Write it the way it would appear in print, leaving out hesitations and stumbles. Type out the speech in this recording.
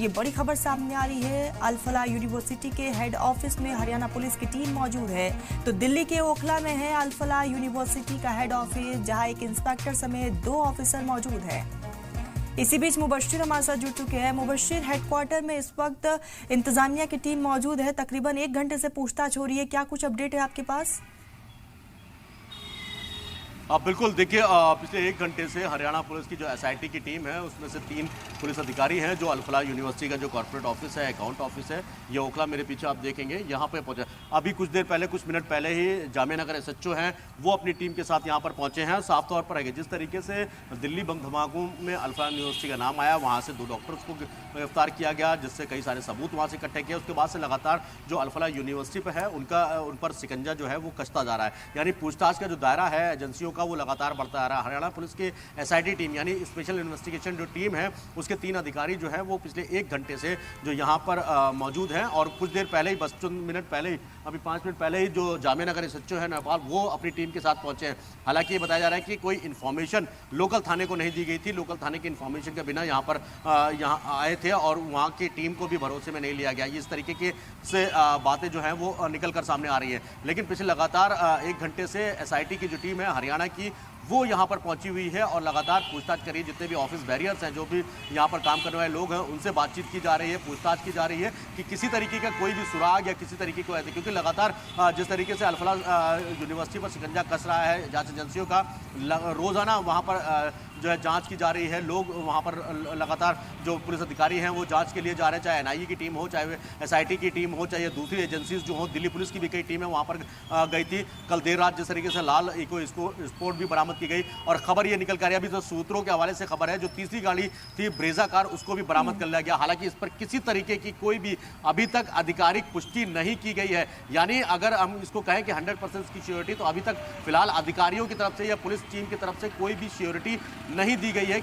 ये बड़ी खबर सामने आ रही है। अल-फलाह यूनिवर्सिटी के हेड ऑफिस में हरियाणा पुलिस की टीम मौजूद है। तो दिल्ली के ओखला में है अल-फलाह यूनिवर्सिटी का हेड ऑफिस, जहां एक इंस्पेक्टर समेत 2 ऑफिसर मौजूद हैं। इसी बीच मुबश्शिर हमारे साथ जुड़ चुके हैं। मुबश्शिर, हेडक्वार्टर में इस वक्त इंतजामिया की टीम मौजूद है। तकरीबन 1 घंटे से पूछताछ हो रही है। क्या कुछ अपडेट है आपके पास? बिल्कुल, देखिए पिछले 1 घंटे से हरियाणा पुलिस की जो एसआईटी की टीम है उसमें से 3 पुलिस अधिकारी हैं जो अल-फलाह यूनिवर्सिटी का जो कॉर्पोरेट ऑफिस है, अकाउंट ऑफिस है, ये ओखला मेरे पीछे आप देखेंगे यहाँ पे पहुंचे। अभी कुछ देर पहले, कुछ मिनट पहले ही जामिया नगर एसएचओ हैं वो अपनी टीम के साथ यहाँ पर पहुंचे हैं। साफ तौर पर है जिस तरीके से दिल्ली बम धमाकों में अल-फलाह यूनिवर्सिटी का नाम आया, वहाँ से 2 डॉक्टर्स को गिरफ्तार किया गया, जिससे कई सारे सबूत वहाँ से इकट्ठे किए। उसके बाद से लगातार जो अल-फलाह यूनिवर्सिटी पर है उन पर शिकंजा जो है वो कसता जा रहा है। यानी पूछताछ का जो दायरा है एजेंसियों का वो लगातार बढ़ता आ रहा है। हरियाणा पुलिस के एसआईटी टीम यानी स्पेशल इन्वेस्टिगेशन जो टीम है उसके 3 अधिकारी जो है वो पिछले 1 घंटे से जो यहाँ पर मौजूद हैं। और कुछ देर पहले ही, बस चंद मिनट पहले ही, अभी 5 मिनट पहले ही जो जामिया नगर एसएचओ है नेपाल, वो अपनी टीम के साथ पहुंचे हैं। हालांकि ये बताया जा रहा है कि कोई इन्फॉर्मेशन लोकल थाने को नहीं दी गई थी। लोकल थाने की इन्फॉर्मेशन के बिना यहाँ पर यहाँ आए थे और वहाँ की टीम को भी भरोसे में नहीं लिया गया। इस तरीके के से बातें जो हैं वो निकल कर सामने आ रही हैं। लेकिन पिछले लगातार 1 घंटे से एसआईटी की जो टीम है हरियाणा की, वो यहाँ पर पहुंची हुई है और लगातार पूछताछ करी। जितने भी ऑफिस बैरियर्स हैं, जो भी यहाँ पर काम करने वाले लोग हैं, उनसे बातचीत की जा रही है, पूछताछ की जा रही है कि किसी तरीके का कोई भी सुराग या किसी तरीके को ऐसे, क्योंकि लगातार जिस तरीके से अल-फलाह यूनिवर्सिटी पर शिकंजा कस रहा है जांच एजेंसियों का, रोजाना वहाँ पर जो है जांच की जा रही है। लोग वहाँ पर लगातार जो पुलिस अधिकारी हैं वो जांच के लिए जा रहे हैं, चाहे एनआईए की टीम हो, चाहे एसआईटी की टीम हो, चाहे दूसरी एजेंसीज जो हो। दिल्ली पुलिस की भी कई टीमें वहाँ पर गई थी। कल देर रात जिस तरीके से लाल इको स्पोर्ट भी बरामद की गई और खबर ये निकल कर रही है, अभी तो सूत्रों के हवाले से खबर है, जो तीसरी गाड़ी थी ब्रेजा कार, उसको भी बरामद कर लिया गया। हालांकि इस पर किसी तरीके की कोई भी अभी तक आधिकारिक पुष्टि नहीं की गई है। यानी अगर हम इसको कहें कि 100% की श्योरिटी, तो अभी तक फिलहाल अधिकारियों की तरफ से या पुलिस टीम की तरफ से कोई भी श्योरिटी नहीं दी गई है